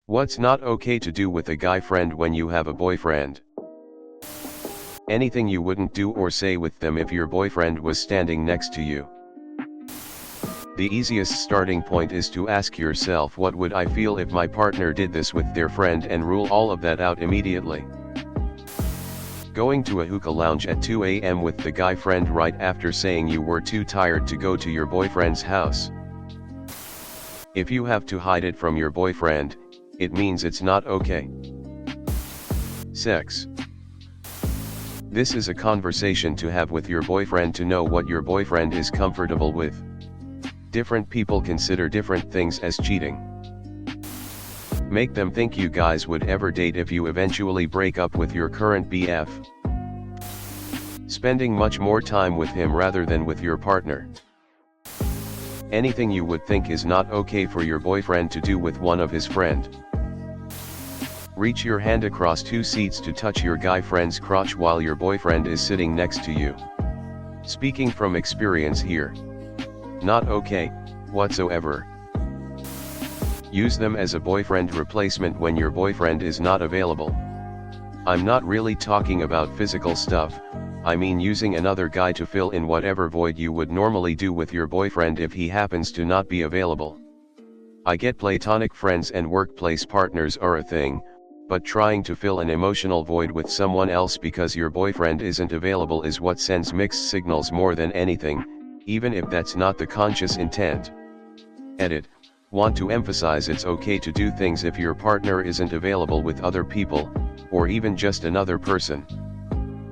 What's not okay to do with a guy friend when you have a boyfriend? Anything you wouldn't do or say with them if your boyfriend was standing next to you. The easiest starting point is to ask yourself, what would I feel if my partner did this with their friend, and rule all of that out immediately. Going to a hookah lounge at 2 a.m. with the guy friend right after saying you were too tired to go to your boyfriend's house. If you have to hide it from your boyfriend, it means it's not okay. Sex. This is a conversation to have with your boyfriend to know what your boyfriend is comfortable with. Different people consider different things as cheating. Make them think you guys would ever date if you eventually break up with your current BF. Spending much more time with him rather than with your partner. Anything you would think is not okay for your boyfriend to do with one of his friend. Reach your hand across 2 seats to touch your guy friend's crotch while your boyfriend is sitting next to you. Speaking from experience here. Not okay, whatsoever. Use them as a boyfriend replacement when your boyfriend is not available. I'm not really talking about physical stuff, I mean using another guy to fill in whatever void you would normally do with your boyfriend if he happens to not be available. I get platonic friends and workplace partners are a thing, but trying to fill an emotional void with someone else because your boyfriend isn't available is what sends mixed signals more than anything, even if that's not the conscious intent. Edit. Want to emphasize it's okay to do things if your partner isn't available with other people, or even just another person.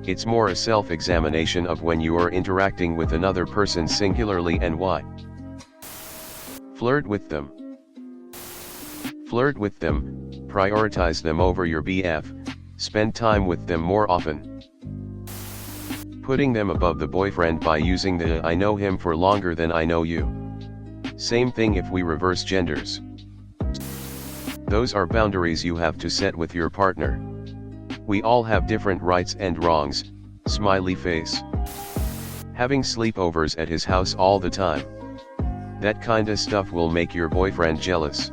It's more a self-examination of when you are interacting with another person singularly and why. Flirt with them. Flirt with them, prioritize them over your BF, spend time with them more often. Putting them above the boyfriend by using the "I know him for longer than I know you." Same thing if we reverse genders. Those are boundaries you have to set with your partner. We all have different rights and wrongs, smiley face. Having sleepovers at his house all the time. That kinda stuff will make your boyfriend jealous.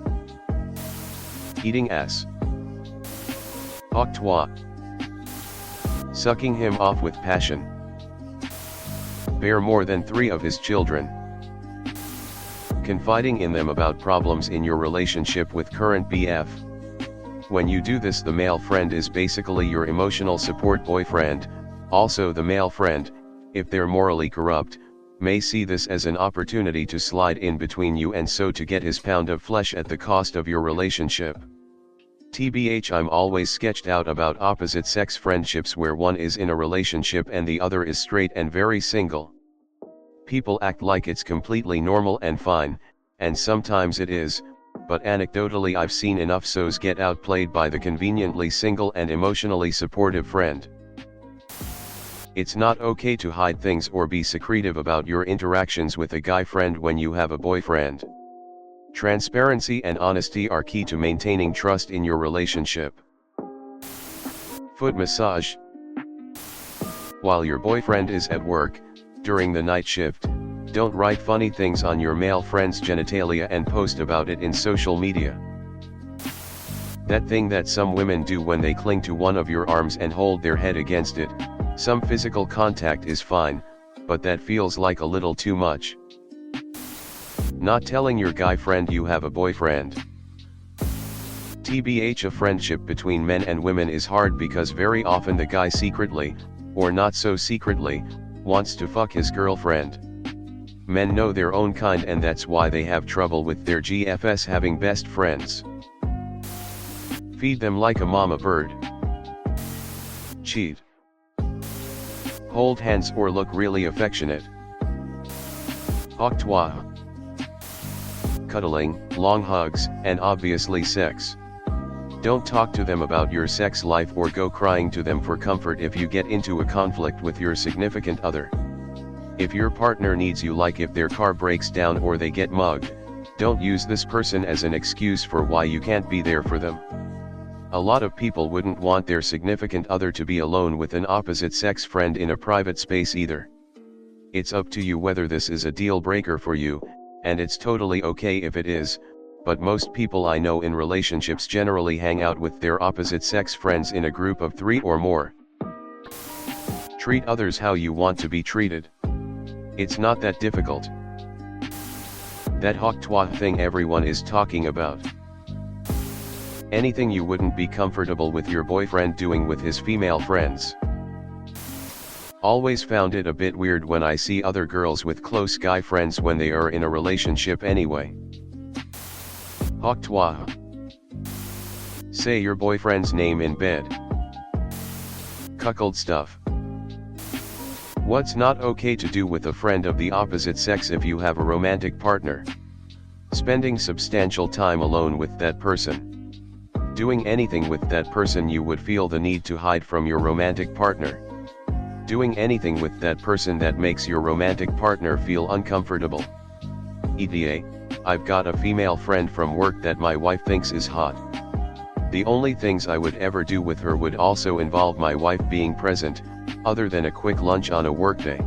Eating ass. Octroi. Sucking him off with passion. Bear more than 3 of his children. Confiding in them about problems in your relationship with current BF. When you do this, the male friend is basically your emotional support boyfriend. Also, the male friend, if they're morally corrupt, may see this as an opportunity to slide in between you and so to get his pound of flesh at the cost of your relationship. TBH, I'm always sketched out about opposite sex friendships where one is in a relationship and the other is straight and very single. People act like it's completely normal and fine, and sometimes it is, but anecdotally I've seen enough so's get outplayed by the conveniently single and emotionally supportive friend. It's not okay to hide things or be secretive about your interactions with a guy friend when you have a boyfriend. Transparency and honesty are key to maintaining trust in your relationship. Foot massage. While your boyfriend is at work, during the night shift, don't write funny things on your male friend's genitalia and post about it in social media. That thing that some women do when they cling to one of your arms and hold their head against it, some physical contact is fine, but that feels like a little too much. Not telling your guy friend you have a boyfriend. TBH, a friendship between men and women is hard because very often the guy secretly, or not so secretly, wants to fuck his girlfriend. Men know their own kind and that's why they have trouble with their GFS having best friends. Feed them like a mama bird. Cheat. Hold hands or look really affectionate. Octroi. Cuddling, long hugs, and obviously sex. Don't talk to them about your sex life or go crying to them for comfort if you get into a conflict with your significant other. If your partner needs you, like if their car breaks down or they get mugged, don't use this person as an excuse for why you can't be there for them. A lot of people wouldn't want their significant other to be alone with an opposite sex friend in a private space either. It's up to you whether this is a deal breaker for you, and it's totally okay if it is, but most people I know in relationships generally hang out with their opposite sex friends in a group of 3 or more. Treat others how you want to be treated. It's not that difficult. That hawk twat thing everyone is talking about. Anything you wouldn't be comfortable with your boyfriend doing with his female friends. Always found it a bit weird when I see other girls with close guy friends when they are in a relationship anyway. Hawk twat. Say your boyfriend's name in bed. Cuckold stuff. What's not okay to do with a friend of the opposite sex if you have a romantic partner? Spending substantial time alone with that person. Doing anything with that person you would feel the need to hide from your romantic partner. Doing anything with that person that makes your romantic partner feel uncomfortable. ETA, I've got a female friend from work that my wife thinks is hot. The only things I would ever do with her would also involve my wife being present, other than a quick lunch on a workday.